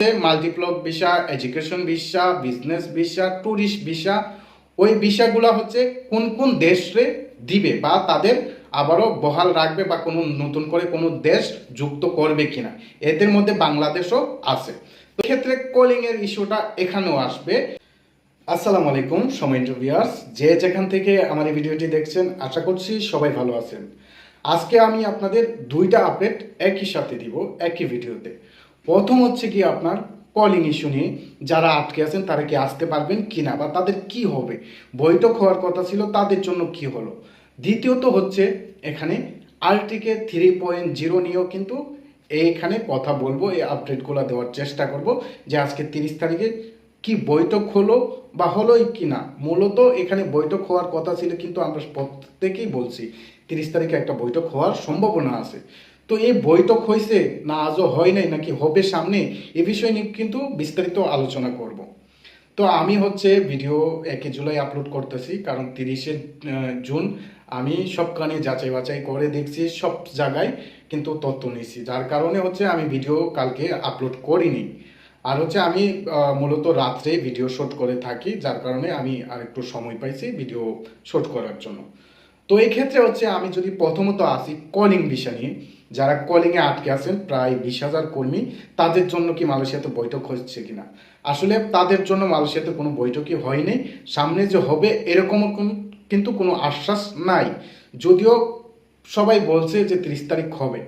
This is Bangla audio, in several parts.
মাল্টিপ্লক visa, education visa, business visa, tourist visa, ওই ভিসাগুলো হচ্ছে কোন কোন দেশে দিবে বা তাদের আবারও বহাল রাখবে বা কোনো নতুন করে কোনো দেশ যুক্ত করবে কিনা, এদের মধ্যে বাংলাদেশও আছে। তো ক্ষেত্রে কলিং এর ইস্যুটা এখানেও আসবে। আসসালামু আলাইকুম সময় ভিউয়ার্স, যে যেখান থেকে আমার এই ভিডিওটি দেখছেন, আশা করছি সবাই ভালো আছেন। আজকে আমি আপনাদের দুইটা আপডেট একই সাথে দিব একই ভিডিওতে। প্রথম হচ্ছে কি আপনার কলিং ইস্যু নিয়ে, যারা আটকে আছেন তারা কি আসতে পারবেন কিনা বা তাদের কি হবে, বৈঠক হওয়ার কথা ছিল তাদের জন্য কি হলো। দ্বিতীয়ত হচ্ছে এখানে আরটিকে 3.0 নিয়েও কিন্তু এইখানে কথা বলবো, এই আপডেটগুলো দেওয়ার চেষ্টা করব যে আজকে 30 তারিখে কি বৈঠক হলো বা হলোই কি না। মূলত এখানে বৈঠক হওয়ার কথা ছিল, কিন্তু আমরা প্রত্যেকেই বলছি 30 তারিখে একটা বৈঠক হওয়ার সম্ভাবনা আছে। তো এই বৈঠক হয়েছে না আজও হয় নাই নাকি হবে সামনে, এ বিষয় নিয়ে কিন্তু বিস্তারিত আলোচনা করব। তো আমি হচ্ছে ভিডিও 1 জুলাই আপলোড করতেছি, কারণ 30 জুন আমি সবখানে যাচাই বাছাই করে দেখছি, সব জায়গায় কিন্তু তথ্য নিচ্ছি, যার কারণে হচ্ছে আমি ভিডিও কালকে আপলোড করিনি। আর হচ্ছে আমি মূলত রাত্রে ভিডিও শ্যুট করে থাকি, যার কারণে আমি আর একটু সময় পাইছি ভিডিও শ্যুট করার জন্য। তো এই ক্ষেত্রে হচ্ছে আমি যদি প্রথমত আসি কলিং বিষয় নিয়ে, যারা কলিংয়ে আটকে আছেন প্রায় 20,000 কর্মী, তাদের জন্য কি মালয়েশিয়াতে বৈঠক হচ্ছে কিনা। আসলে তাদের জন্য মালয়েশিয়াতে কোনো বৈঠকই হয়নি, সামনে যে হবে এরকম কিন্তু কোনো আশ্বাস নাই। যদিও সবাই বলছে যে 30 তারিখ হবে,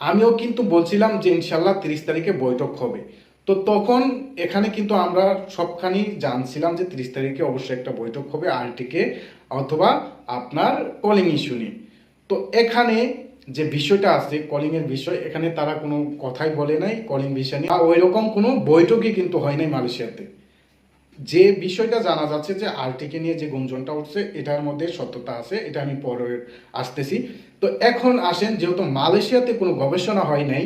আমিও কিন্তু বলছিলাম যে ইনশাল্লাহ 30 তারিখে বৈঠক হবে। তো তখন এখানে কিন্তু আমরা সবখানি জানছিলাম যে 30 তারিখে অবশ্যই একটা বৈঠক হবে আরটিকে অথবা আপনার কলিং ইস্যু নিয়ে। তো এখানে যে বিষয়টা আছে কলিং এর বিষয়, এখানে তারা কোনো কথাই বলে নাই কলিং বিষয় নিয়ে, ওই রকম কোনো বৈঠকই কিন্তু হয় নাই মালয়েশিয়াতে। যে বিষয়টা জানা যাচ্ছে যে আরটিকে নিয়ে যে গুঞ্জনটা উঠছে এটার মধ্যে সত্যতা আছে, এটা আমি পরে আসতেছি। তো এখন আসেন, যেহেতু মালয়েশিয়াতে কোনো গবেষণা হয় নাই,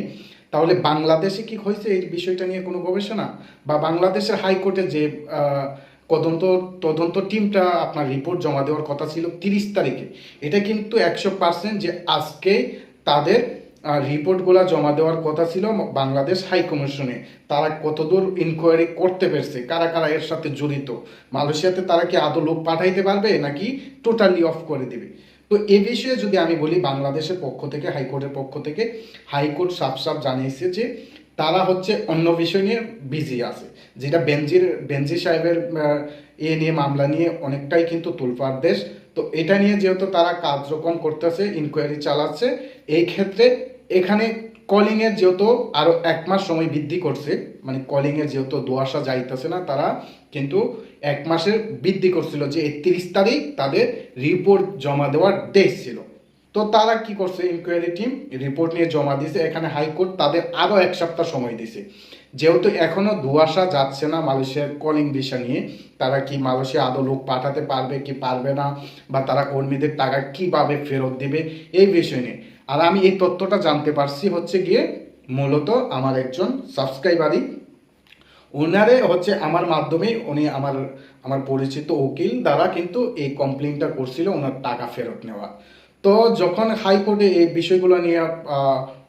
তাহলে বাংলাদেশে কি হয়েছে এই বিষয়টা নিয়ে কোনো গবেষণা, বা বাংলাদেশের হাইকোর্টে যে তদন্ত তদন্ত টিমটা আপনার রিপোর্ট জমা দেওয়ার কথা ছিল 30 তারিখে, এটা কিন্তু 100% যে আজকে তাদের রিপোর্টগুলো জমা দেওয়ার কথা ছিল বাংলাদেশ হাই কমিশনে। তারা কতদূর ইনকোয়ারি করতে পেরেছে, কারা কারা এর সাথে জড়িত, মালয়েশিয়াতে তারা কি আদৌ লোক পাঠাইতে পারবে নাকি টোটালি অফ করে দিবে। তো এ বিষয়ে যদি আমি বলি, বাংলাদেশের পক্ষ থেকে হাইকোর্টের পক্ষ থেকে হাইকোর্ট সাফ সাফ জানিয়েছে যে তারা হচ্ছে অন্য বিষয় নিয়ে বিজি আছে, যেটা বেনজির সাহেবের এ নিয়ে মামলা নিয়ে অনেকটাই কিন্তু তোলপাড় দেশ। তো এটা নিয়ে যেহেতু তারা কার্যক্রম করতেছে, ইনকোয়ারি চালাচ্ছে, এই ক্ষেত্রে এখানে কলিং এর যেহেতু আরো 1 মাস সময় বৃদ্ধি করছে, মানে কলিং এর যেহেতু দোয়াশা যাইতেছে না, তারা কিন্তু 1 মাসের বৃদ্ধি করছিল যে 31 তারিখ তাদের রিপোর্ট জমা দেওয়ার ডেট ছিল। তো তারা কি করছে, ইনকোয়ারি টিম রিপোর্ট নিয়ে জমা দিয়েছে, এখানে হাইকোর্ট তাদের আরো 1 সপ্তাহ সময় দিছে। যেহেতু এখনো দুয়াশা যাচ্ছে না মালয়েশিয়ার কলিং ভিসা নিয়ে, তারা কি মালয়েশিয়া আদৌ লোক পাঠাতে পারবে কি পারবে না, বা তারা কর্মীদের টাকা কিভাবে ফেরত দিবে, এই বিষয় নিয়ে। আর আমি এই তথ্যটা জানতে পারছি হচ্ছে গিয়ে মূলত আমার একজন সাবস্ক্রাইবারই, ওনারে হচ্ছে আমার মাধ্যমে উনি আমার আমার পরিচিত উকিল দ্বারা কিন্তু এই কমপ্লেনটা করছিল ওনার টাকা ফেরত নেওয়া। তো যখন হাইকোর্টে এই বিষয়গুলো নিয়ে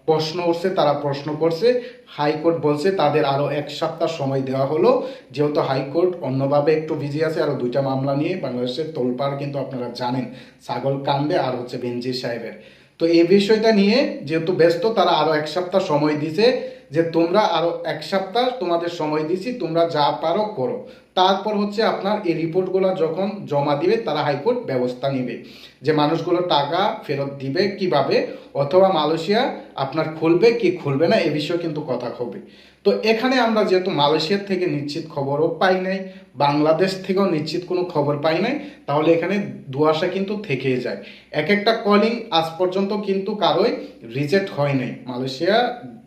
প্রশ্ন উঠছে, তারা প্রশ্ন করছে, হাইকোর্ট বলছে তাদের আরও 1 সপ্তাহ সময় দেওয়া হলো। যেহেতু হাইকোর্ট অন্যভাবে একটু বিজি আছে, আরও 2টা মামলা নিয়ে বাংলাদেশের তোলপাড় কিন্তু আপনারা জানেন, ছাগল কান্দে আর হচ্ছে বেনজির সাহেবের। তো এই বিষয়টা নিয়ে যেহেতু ব্যস্ত, তারা আরও 1 সপ্তাহ সময় দিছে যে তোমরা আরও 1 সপ্তাহ তোমাদের সময় দিছি, তোমরা যা পারো করো। তারপর হচ্ছে আপনার এই রিপোর্টগুলো যখন জমা দিবে, তারা হাইকোর্ট ব্যবস্থা নেবে যে মানুষগুলো টাকা ফেরত দিবে কিভাবে, অথবা মালয়েশিয়া আপনার খুলবে কি খুলবে না, এ বিষয়ে কিন্তু কথা হবে। তো এখানে আমরা যেহেতু মালয়েশিয়ার থেকে নিশ্চিত খবরও পাই নাই, বাংলাদেশ থেকেও নিশ্চিত কোনো খবর পাই নাই, তাহলে এখানে দুয়াশা কিন্তু থেকেই যায়। এক একটা কলিং আজ পর্যন্ত কিন্তু কারোই রিজেক্ট হয় নাই, মালয়েশিয়া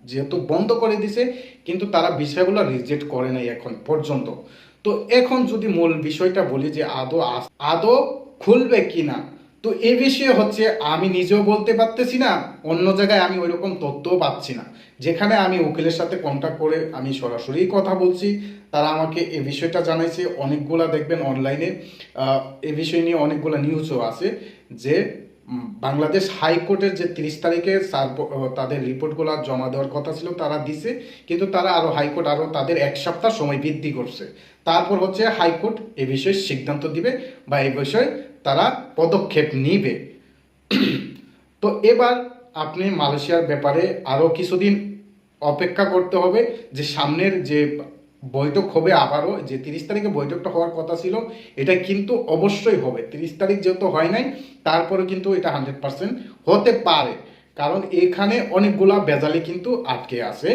যেহেতু বন্ধ করে দিছে, কিন্তু তারা বিষয়গুলো রিজেক্ট করে নাই এখন পর্যন্ত। তো এখন যদি মূল বিষয়টা বলি যে আদৌ খুলবে কি না, তো এই বিষয়ে হচ্ছে আমি নিজেও বলতে পারতেছি না, অন্য জায়গায় আমি ওইরকম তথ্যও পাচ্ছি না। যেখানে আমি উকিলের সাথে কন্ট্যাক্ট করে আমি সরাসরি কথা বলছি, তারা আমাকে এই বিষয়টা জানাইছে। অনেকগুলা দেখবেন অনলাইনে এ বিষয় নিয়ে অনেকগুলো নিউজও আছে যে বাংলাদেশ হাইকোর্টের যে 30 তারিখে তাদের রিপোর্টগুলো জমা দেওয়ার কথা ছিল তারা দিছে, কিন্তু তারা হাইকোর্ট তাদের 1 সপ্তাহ সময় বৃদ্ধি করছে। তারপর হচ্ছে হাইকোর্ট এ বিষয়ে সিদ্ধান্ত দিবে বা এই বিষয়ে তারা পদক্ষেপ নিবে। তো এবার আপনি মালয়েশিয়ার ব্যাপারে আরও কিছুদিন অপেক্ষা করতে হবে, যে সামনের যে বৈঠক হবে আবারও, যে 30 তারিখে বৈঠকটা হওয়ার কথা ছিল এটা কিন্তু অবশ্যই হবে। 30 তারিখ যেহেতু হয় নাই, তারপরে কিন্তু এটা 100% হতে পারে, কারণ এখানে অনেকগুলা বেজালি কিন্তু আটকে আছে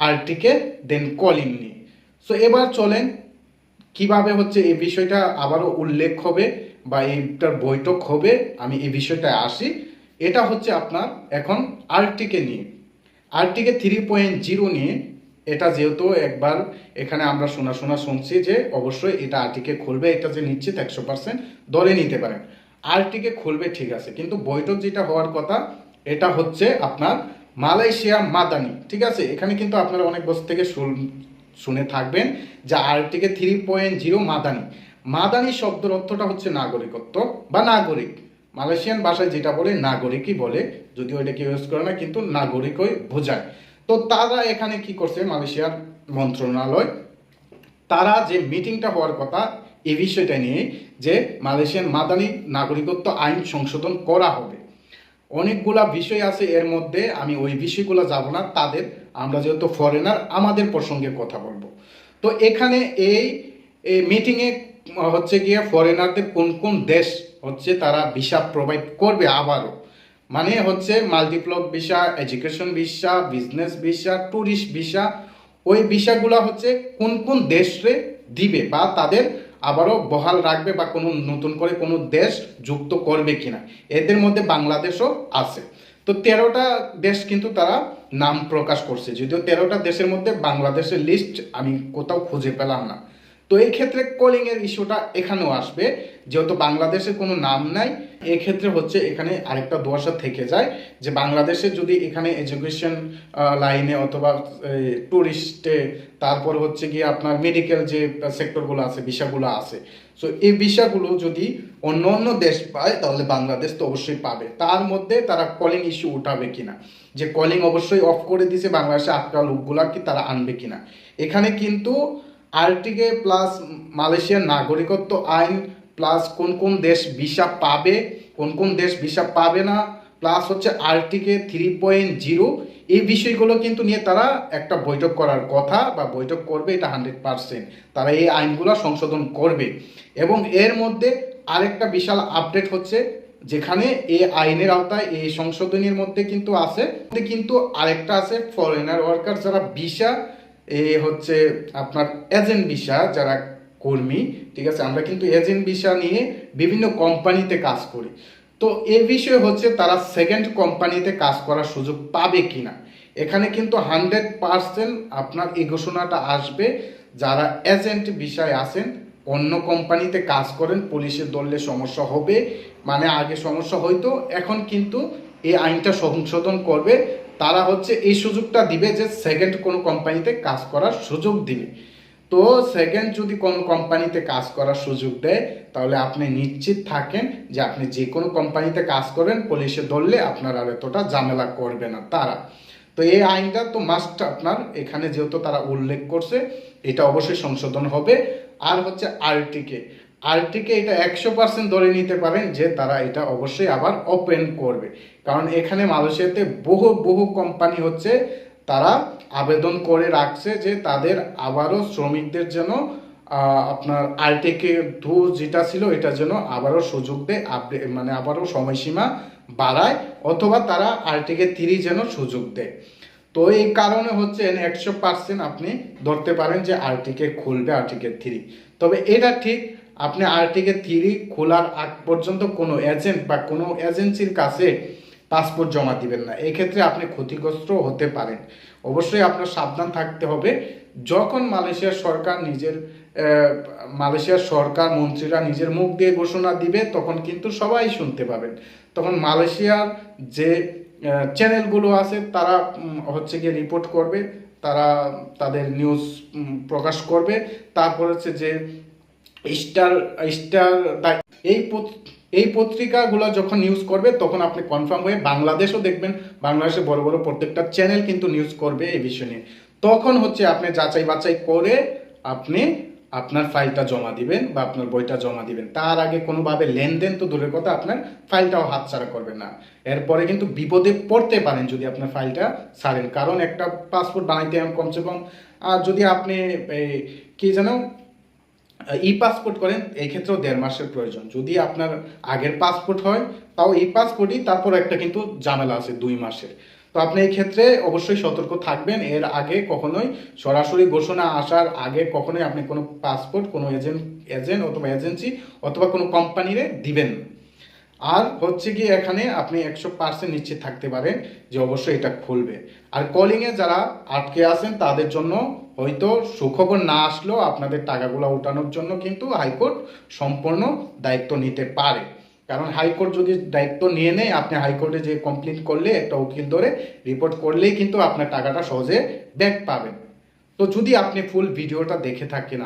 আরটিকে দেন কলিং নিয়ে। সো এবার চলেন কিভাবে হচ্ছে এই বিষয়টা আবারও উল্লেখ হবে বা এইটার বৈঠক হবে, আমি এই বিষয়টায় আসি। এটা হচ্ছে আপনার এখন আরটিকে নিয়ে, আরটিকে 3.0 নিয়ে। এটা যেহেতু একবার এখানে আমরা শুনছি যে অবশ্যই এটা আরটিকে খুলবে, এটা যে নিশ্চিত 100% ধরে নিতে পারেন আরটিকে খুলবে, ঠিক আছে। কিন্তু বৈঠক যেটা হওয়ার কথা এটা হচ্ছে আপনার মালয়েশিয়া মাদানি, ঠিক আছে। এখানে কিন্তু আপনারা অনেক বছর থেকে শুনে থাকবেন যে আরটিকে 3.0 মাদানি। মাদানি শব্দের অর্থটা হচ্ছে নাগরিকত্ব বা নাগরিক, মালয়েশিয়ান ভাষায় যেটা বলে নাগরিকই বলে, যদিও এটা কেউ ইউজ করে না, কিন্তু নাগরিকই বোঝায়। তো তারা এখানে কি করছে, মালয়েশিয়ার মন্ত্রণালয় তারা যে মিটিংটা হওয়ার কথা এই বিষয়টা নিয়ে, যে মালয়েশিয়ান মাদানি নাগরিকত্ব আইন সংশোধন করা হবে। অনেকগুলা বিষয় আছে এর মধ্যে, আমি ওই বিষয়গুলো যাব না, তাদের আমরা যেহেতু ফরেনার আমাদের প্রসঙ্গে কথা বলবো। তো এখানে এই মিটিংয়ে হচ্ছে গিয়ে ফরেনারদের কোন কোন দেশ হচ্ছে তারা ভিসা প্রোভাইড করবে আবারও, মানে হচ্ছে multiple visa, education visa, business visa, tourist visa, ওই ভিসাগুলো হচ্ছে কোন কোন দেশে দিবে বা তাদের আবারও বহাল রাখবে বা কোনো নতুন করে কোনো দেশ যুক্ত করবে কিনা। এদের মধ্যে বাংলাদেশও আছে। তো 13টা দেশ কিন্তু তারা নাম প্রকাশ করছে, যদিও 13টা দেশের মধ্যে বাংলাদেশের লিস্ট আমি কোথাও খুঁজে পেলাম না। তো এই ক্ষেত্রে কলিং এর ইস্যুটা এখানেও আসবে, যেহেতু বাংলাদেশের কোনো নাম নাই। এক্ষেত্রে হচ্ছে এখানে আরেকটা দোয়াশা থেকে যায়, যে বাংলাদেশে যদি এখানে এডুকেশন লাইনে অথবা ট্যুরিস্টে, তারপর হচ্ছে গিয়ে আপনার মেডিকেল যে সেক্টরগুলো আছে, ভিসাগুলো আছে, সো এই ভিসাগুলো যদি অন্য অন্য দেশ পায় তাহলে বাংলাদেশ তো অবশ্যই পাবে। তার মধ্যে তারা কলিং ইস্যু উঠাবে কিনা, যে কলিং অবশ্যই অফ করে দিয়েছে, বাংলাদেশে আটকা লোকগুলা কি তারা আনবে কিনা। এখানে কিন্তু আরটিকে প্লাস মালয়েশিয়ার নাগরিকত্ব আইন প্লাস কোন কোন দেশ ভিসা পাবে, কোন কোন দেশ ভিসা পাবে না, প্লাস হচ্ছে আরটিকে 3.0, এই বিষয়গুলো কিন্তু নিয়ে তারা একটা বৈঠক করার কথা বা বৈঠক করবে, এটা 100% তারা এই আইনগুলো সংশোধন করবে। এবং এর মধ্যে আরেকটা বিশাল আপডেট হচ্ছে, যেখানে এই আইনের আওতায় এই সংশোধনীর মধ্যে কিন্তু আছে, কিন্তু আরেকটা আছে ফরেনার ওয়ার্কার যারা ভিসা হচ্ছে আপনার এজেন্ট ভিসা যারা কর্মী, ঠিক আছে। আমরা কিন্তু এজেন্ট ভিসা নিয়ে বিভিন্ন কোম্পানিতে কাজ করি। তো এই বিষয় হচ্ছে তারা সেকেন্ড কোম্পানিতে কাজ করার সুযোগ পাবে কিনা। এখানে কিন্তু 100% আপনার এই ঘোষণাটা আসবে, যারা এজেন্ট ভিসায় আছেন, অন্য কোম্পানিতে কাজ করেন, পুলিশের দলে সমস্যা হবে, মানে আগে সমস্যা হইতো, এখন কিন্তু এই আইনটা সংশোধন করবে, তারা হচ্ছে এই সুযোগটা দিবে যে সেকেন্ড কোনো কোম্পানিতে কাজ করার সুযোগ দিবে। তো সেকেন্ড যদি কোনো কোম্পানিতে কাজ করার সুযোগ দেয় তাহলে আপনি নিশ্চিত থাকেন যে আপনি যে কোনো কোম্পানিতে কাজ করবেন, পুলিশে ধরলে আপনার আর এতটা ঝামেলা করবে না তারা। তো এই আইনটা তো মাস্ট আপনার এখানে যেহেতু তারা উল্লেখ করছে, এটা অবশ্যই সংশোধন হবে। আর হচ্ছে আরটিকে এটা 100% ধরে নিতে পারেন যে তারা এটা অবশ্যই আবার ওপেন করবে, কারণ এখানে মালয়েশিয়াতে বহু বহু কোম্পানি হচ্ছে তারা আবেদন করে রাখছে যে তাদের আবারও শ্রমিকদের যেন আপনার আরটিকে টু যেটা ছিল এটা যেন আবারও সুযোগ দেয়, আপডেট মানে আবারও সময়সীমা বাড়ায়, অথবা তারা আরটিকে 3 যেন সুযোগ দেয়। তো এই কারণে হচ্ছে 100% আপনি ধরতে পারেন যে আরটিকে খুলবে আরটিকে 3। তবে এটা ঠিক, আপনি আরটিকে 3 খোলার আগ পর্যন্ত কোনো এজেন্ট বা কোনো এজেন্সির কাছে পাসপোর্ট জমা দিবেন না, এক্ষেত্রে আপনি ক্ষতিগ্রস্ত হতে পারেন। অবশ্যই আপনার সাবধান থাকতে হবে। যখন মালয়েশিয়ার সরকার মন্ত্রীরা নিজের মুখ দিয়ে ঘোষণা দিবে তখন কিন্তু সবাই শুনতে পাবেন। তখন মালয়েশিয়ার যে চ্যানেলগুলো আছে তারা হচ্ছে গিয়ে রিপোর্ট করবে, তারা তাদের নিউজ প্রকাশ করবে। তারপর হচ্ছে যে স্টার স্টার এই এই পত্রিকাগুলো যখন নিউজ করবে তখন আপনি কনফার্ম হয়ে বাংলাদেশও দেখবেন, বাংলাদেশে বড় বড় প্রত্যেকটা চ্যানেল কিন্তু নিউজ করবে এই বিষয় নিয়ে। তখন হচ্ছে আপনি যাচাই বাছাই করে আপনি আপনার ফাইলটা জমা দিবেন বা আপনার বইটা জমা দিবেন। তার আগে কোনোভাবে লেনদেন তো দূরের কথা, আপনার ফাইলটাও হাতছাড়া করবেন না। এরপরে কিন্তু বিপদে পড়তে পারেন যদি আপনার ফাইলটা ছাড়েন, কারণ একটা পাসপোর্ট বানাইতে কমসে কম যদি আপনি কি যেন ই পাসপোর্ট করেন, এই ক্ষেত্রেও 1.5 মাসের প্রয়োজন। যদি আপনার আগের পাসপোর্ট হয় তাও ই পাসপোর্টই, তারপর একটা কিন্তু ঝামেলা আছে 2 মাসের। তো আপনি এই ক্ষেত্রে অবশ্যই সতর্ক থাকবেন। এর আগে কখনোই সরাসরি ঘোষণা আসার আগে কখনোই আপনি কোনো পাসপোর্ট কোনো এজেন্ট অথবা এজেন্সি অথবা কোনো কোম্পানিরে দিবেন না। আর হচ্ছে কি এখানে আপনি 100% নিশ্চিত থাকতে পারেন যে অবশ্যই এটা খুলবে। আর কলিংয়ে যারা আটকে আছেন তাদের জন্য হয়তো সুখবর না আসলেও আপনাদের টাকাগুলো ওঠানোর জন্য কিন্তু হাইকোর্ট সম্পূর্ণ দায়িত্ব নিতে পারে। কারণ হাইকোর্ট যদি দায়িত্ব নিয়ে নেয়, আপনি হাইকোর্টে যে কমপ্লেন করলে একটা উকিল ধরে রিপোর্ট করলেই কিন্তু আপনার টাকাটা সহজে ব্যাক পাবেন। তো যদি আপনি ফুল ভিডিওটা দেখে থাকেন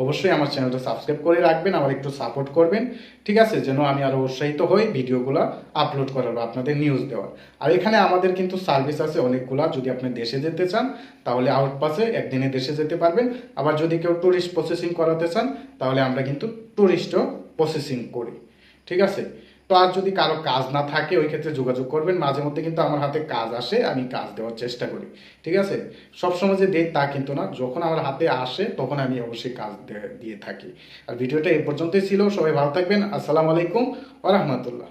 অবশ্যই আমার চ্যানেলটা সাবস্ক্রাইব করে রাখবেন, আমার একটু সাপোর্ট করবেন, ঠিক আছে, যেন আমি আরও উৎসাহিত হই ভিডিওগুলো আপলোড করার বা আপনাদের নিউজ দেওয়ার। আর এখানে আমাদের কিন্তু সার্ভিস আছে অনেকগুলা। যদি আপনি দেশে যেতে চান তাহলে আউটপাসে একদিনে দেশে যেতে পারবেন। আবার যদি কেউ ট্যুরিস্ট প্রসেসিং করাতে চান তাহলে আমরা কিন্তু ট্যুরিস্টও প্রসেসিং করি, ঠিক আছে। তো আর যদি কারো কাজ না থাকে ওই ক্ষেত্রে যোগাযোগ করবেন। মাঝে মধ্যে কিন্তু আমার হাতে কাজ আসে, আমি কাজ দেওয়ার চেষ্টা করি, ঠিক আছে। সবসময় যে দেই তা কিন্তু না, যখন আমার হাতে আসে তখন আমি অবশ্যই কাজ দিয়ে থাকি। আর ভিডিওটা এই পর্যন্তই ছিল। সবাই ভালো থাকবেন। আসসালামু আলাইকুম ওয়া রাহমাতুল্লাহ।